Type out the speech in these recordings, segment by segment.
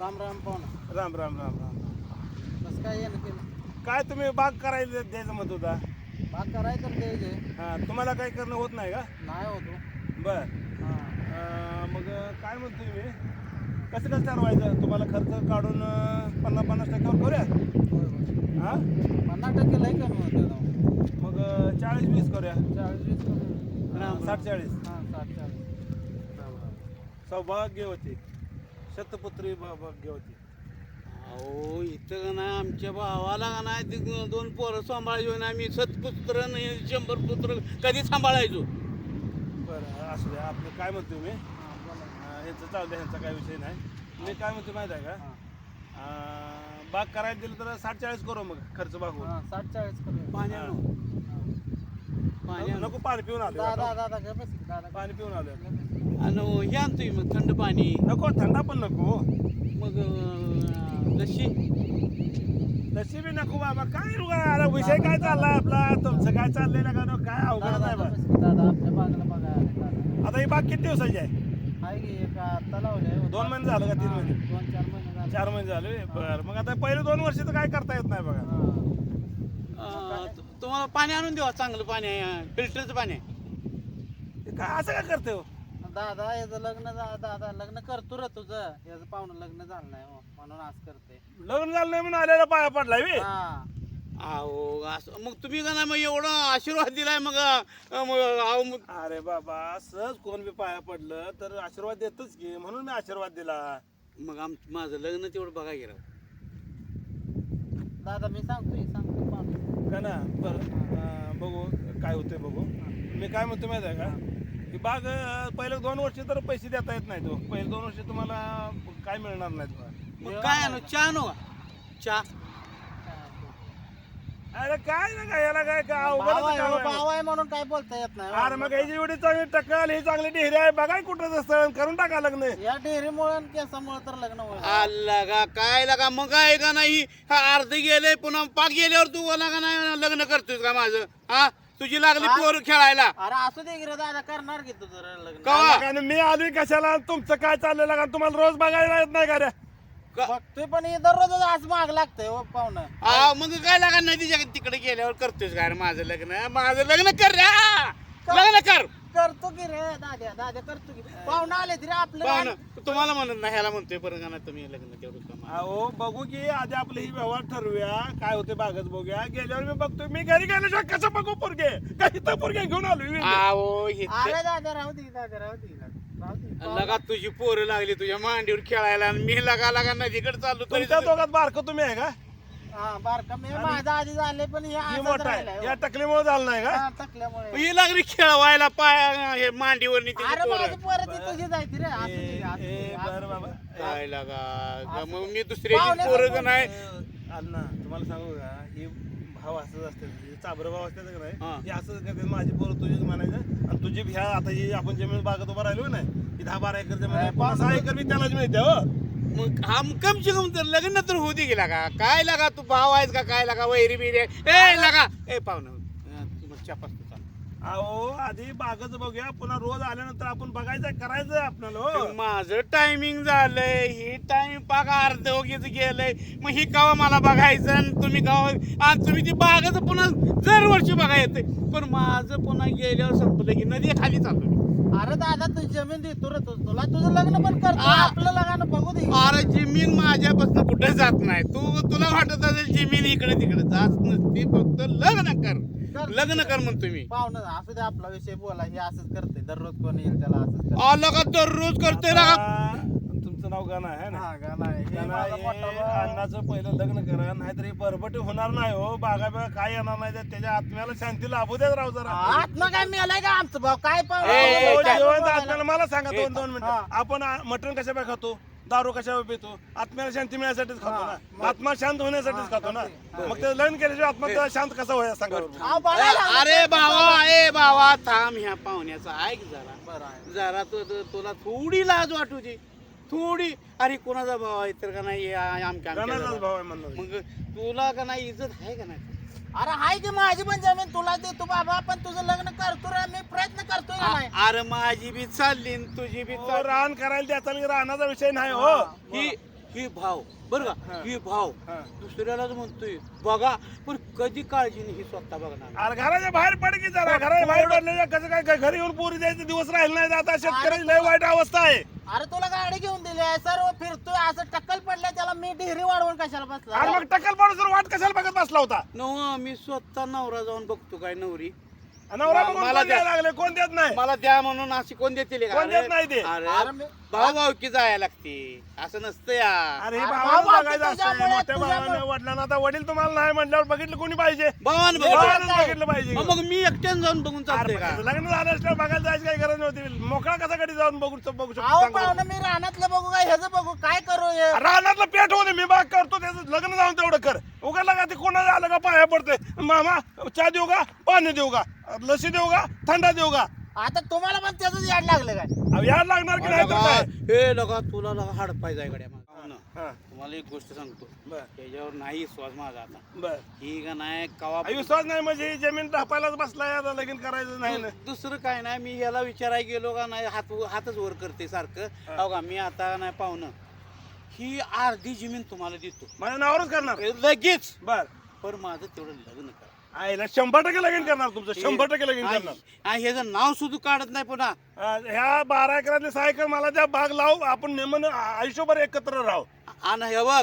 राम राम पाहुणा. राम राम राम राम. कसं काय येणं केलं? काय तुम्ही बाग करायला द्यायचं म्हणत होता? बाग करायचं तर द्यायचे. हां, तुम्हाला काही करणं होत नाही का? नाही होतो. बर. हां. मग काय म्हणतोय मी, कसं कसं ठरवायचं? तुम्हाला खर्च काढून 50-50 टक्क्यावर करूया. होय होय. हां, 50% लय कमी होते राव. मग 40-20 करूया. 40-20 कमी. 60-40. हां 60-40. सौभाग्यवती शतपुत्री भाग्यवती. अहो इथं का नाही आमच्या भावाला का नाही ते 2 पोरं सांभाळायचो ना आम्ही 7 पुत्र 100 पुत्र कधी सांभाळायचो. बरं असू द्या. आपलं काय म्हणतोय मी, हां बोला. ह्यांचं चालू द्या, ह्यांचा काही विषय नाही. मी काय म्हणतो माहिती आहे का, हां. बाग करायला दिलं तर 60-40 करू मग खर्च भागवून. हां 60-40 कमी. पाण्यानं पाण्यानं नको पाणी पिऊन आलो दादा दादा गप बस की, दादा पाणी पिऊन आलो. आणि हे आणतोय मग थंड पाणी नको थंडा पण नको. मग लशी तशी बी नको बाबा. काय अरे विषय काय चालला आपला, तुमचं काय चाललंय ना का काय अवघड दादा नाही बा. गप बस की, दादा आपल्या बागाला बघा आले दादा. आता ही बाग किती दिवसाची आहे? आहे की एक आता लावले. 2 महिने झालं का 3 महिने? 2-4 महिने झाले. 4 महिने झाले. बरं मग आता पहिले 2 वर्ष तर काय करता येत नाही बघा. हां. तुम्हाला पाणी आणून देवा, चांगलं पाणी आहे, फिल्टरचं पाणी आहे. हे काय असं काय करते हो? दादा याचं लग्न दादा लग्न करतो रे तुझं. याचं पाहुणं लग्न झालं नाही हो, म्हणून आज करते. लग्न झालं नाही म्हणून आलेला पाया पडलाय बी. हा. अहो असं मग तुम्ही का नाही मग एवढा आशीर्वाद दिलाय मग अहो मग अरे बाबा सहज कोण बी पाया पडलं तर आशीर्वाद देतच की, म्हणून मी आशीर्वाद दिला. माझं लग्न तेवढं बघा गेलं. दादा मी सांगतो पाहुणे. का ना बरं बघू काय होतंय बघू. मी काय म्हणतो माहिती आहे का, की बाग पहिले 2 वर्ष तर पैसे देता येत नाही. तो पहिले 2 वर्ष तुम्हाला काय मिळणार नाहीत. मग काय आणू चहा नो चहा अरे काय ना काय याला काय भाव अवघडच आहे काम हो, आहे. भाव आहे म्हणून काय बोलता येत नाही अरे मग ह्याची एवढी चांगली टक्कल, ही चांगली डेहरी आहे, बघाय कुठं असतं करून टाका लग्न. या डेअरीमुळे आणि केसामुळे तर लग्न होईल. लगा काय लगा मग काय का नाही अर्ध गेले पुन्हा पाक गेल्यावर तू बोला का नाही लग्न करतोय का माझं? हा तुझी लागली पोर खेळायला अरे असू दे की रे दादा, करणार की तुझं रे लग्न. कवा? आणि मी आलोय कशाला, तुमचं काय चाललंय का, तुम्हाला रोज बघायला येत नाही का रे? बघतोय पण हे दररोज आज माग लागतंय हो पाहुणं. मग काय लागा नदीच्या तिकडे गेल्यावर करतोयस काय रे माझं लग्न कर रे हा. लग्न कर करतो की रे दादा करतो की. पाहुणं आले तरी आपलं पाहुणं, तुम्हाला म्हणत नाही ह्याला म्हणतोय परत का नाही तुम्ही लग्न तेवढं कमा. अहो बघू की आधी आपलं ही व्यवहार ठरवूया, काय होते बागच बघूया. गेल्यावर मी बघतोय, मी घरी गेल्याशिवाय कसं बघू पोरगे, काही तर पोरगे घेऊन आलोय. आवो अरे दादा राहू दे राहू दे. लगा तुझी पोरं लागली तुझ्या मांडीवर खेळायला आणि मी लगा नदीकडे चाललो तरी तुमच्या दोघात बारकं तुम्ही आहे का? हा बारका मी माझा आधी झाले पण हे ही असंच मोठा राहिलंय आहे, हो. या टकलीमुळे झालं नाही का? हा, टाकल्यामुळे. ही लागली खेळवायला पाय हे मांडीवर अरे माझी पोरं ती तुझी जायची रे असू दे, असू दे, ए, असू बरं दे. बाबा. काय लागा मग मी दुसऱ्याची पोरं का नाही अण्णा तुम्हाला सांगू का, हे भाव असंच असते, चाबर भाव असते का हा. नाही, हे असंच करते. माझी पोरं तुझीच म्हणायचं, आणि तुझी ह्या आता ही आपण जमीन बागत उभा राहिलो नाही, ही 10-12 एकर जमीन आहे, 5-6 एकर मी त्यालाच मिळते हो. मग हम कम से कम तर लग्न तर होऊ दे गेला का काय लागा तू भाव आहेस का काय लागा वैरी बिरी ए लागा ए पाहुणं तुम्हाला चपास तू चाल. अहो आधी बागच बघूया, पुन्हा रोज आल्यानंतर आपण बघायचं करायचं आपल्याला हो. माझं टायमिंग झालंय ही टाइम पाक अर्ध ओगीच गेलंय मग ही कवा मला बघायचं आणि तुम्ही कवा आणि तुम्ही ती बागच पुन्हा दरवर्षी बघा येते पण माझं पुन्हा गेल्यावर संपलं की नदी खाली चाललो. अरे दादा तुझी जमीन देतो रे तुला तुझं लग्न पण करतो आपलं लग्न बघू दे. अरे जमीन माझ्यापासून कुठे जात नाही तुला वाटत असेल जमीन इकडे तिकडे जात नसते फक्त लग्न कर म्हणतो मी. पाहुणं असू दे आपला विषय बोला, हे असंच करते दररोज कोण येईल त्याला असंच करते. आलं का दररोज करतोय ना तुमचं नाव गाणं आहे ना? हा, गाणं आहे. हे गाणं माझा आहे, मोठा भाऊ. अण्णाचं पहिलं लग्न करा, नाहीतर ही बरबटी होणार नाही हो. बागा काय येणार नाही, त्याच्या आत्म्याला शांती लाभू देत राव जरा. आत्मा काय मिळालाय का आमचं भाऊ काय ए, अहो, काय जिवंत आत्म्याला मला सांगा 2 मिनिटं. हा. आपण मटण कशावर खातो, दारू कशावर पितो, आत्म्याला शांती मिळण्यासाठीच खातो ना, आत्मा शांत होण्यासाठीच खातो ना. मग ते लग्न केल्याशिवाय आत्मा त्याला शांत कसा होया सांगा बरं. अरे बाबा थांब ह्या पाहुण्याचा ऐक जरा बरं आहे. जरा तुला थोडी लाज वाटू दे थोडी. अरे कोणाचा भाव आहे तर का नाही आमच्या गाण्याचाच भाव आहे म्हणणार. मग तुला का नाही इज्जत आहे का नाही? अरे हाय की माझी पण जमीन तुला देतो बाबा, पण तुझं लग्न करतो रे मी, प्रयत्न करतोय ना नाही. अरे माझी बी चालली न तुझी बी हो, चालली. रान करायला द्याचा रानाचा विषय नाही हो. ही हे भाव बरं का हा. हे भाव हा. दुसऱ्यालाच म्हणतोय बघा पण कधी काळजी नाही ही स्वतः बघणार अरे घराच्या बाहेर पड की जरा घराच्या बाहेर पडले कसं काय घरी येऊन पोरी जायचे दिवस राहिले नाही आता शेतकऱ्याची लय वाईट अवस्था आहे. अरे तुला गाडी घेऊन दिली आहे सर्व फिरतोय असं टक्कल पडलं त्याला मी डिहरी वाढवून कशाला अरे बसला मग टक्कल पाडून वाट कशाला बघत बसला होता? नव मी स्वतः नवरा जाऊन बघतो काय नवरी नवरा मला बघून द्या. कोण द्यायला लागले कोण देत नाही मला द्या म्हणून अशी कोण देतील का? कोण देत नाही ते. अरे अरे मी- भाऊ भावकी जायला लागते असं नसतं या अरे हे अरे भावानं भाऊ, बघायचं असतंय तुझ्यामुळे- मोठ्या भावानं वडिलांना आता वडील तुम्हाला नाही म्हटल्यावर बघितलं कोणी पाहिजे भावानं बघ. भावानंच काय? बघितलं पाहिजे मग मी एकट्यानं जाऊन बघून अरे चालतंय मग का त्याचं लग्न झालं असल्यावर बघायला जायची काही गरज नव्हती मोकळा कसा कधी जाऊन बघू शकतो अहो सांग बरं. पाहुणं मी रानातलं बघू काय ह्याचं बघू काय करू हे? रानातलं पेट होते मी बाग करतो त्याचं लग्न जाऊन तेवढं कर उगाला का ते कोणाला आलं का पाया पडतंय मामा चहा देऊ का पाणी देऊ का लसी देऊ का थंडा देऊ का आता तुम्हाला पण त्याच याड लागलं काय अहो, यार लागणार की नाही तर काय हे लगा तुला लगा हाड पाहिजे गड्या हा, तुम्हाला एक गोष्ट सांगतो बर त्याच्यावर नाही विश्वास माझा आता बर ही का नाही कवा विश्वास नाही म्हणजे ही जमीन ढापायलाच बसलाय आता लगीन करायचं नाही ना दुसरं काय नाही मी ह्याला विचारायला गेलो का नाही हातच वर करते सारखं हो का मी आता नाही पाहुणं ही अर्धी जमीन तुम्हाला देतो माझ्या नावावरच करणार लगेच बर पण माझं तेवढं लग्न करा आईला 100% लगीन करणार तुमचं 100% लगीन करणार आणि ह्याचं नाव सुद्धा काढत नाही पुन्हा ह्या 12 एकरातले 6 एकर मला त्या बाग लावू आपण नेमन आयुष्यभर एकत्र राहू आणि हे बघ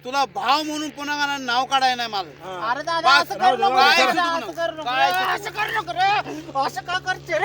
तुला भाव म्हणून पुन्हा का नाही नाव काढाय नाही माझं हा. अरे दादा बस, असं करू नको काय रे, सुचू असं नको. करू नको काय रे, असं करू नको रे असं का करते रे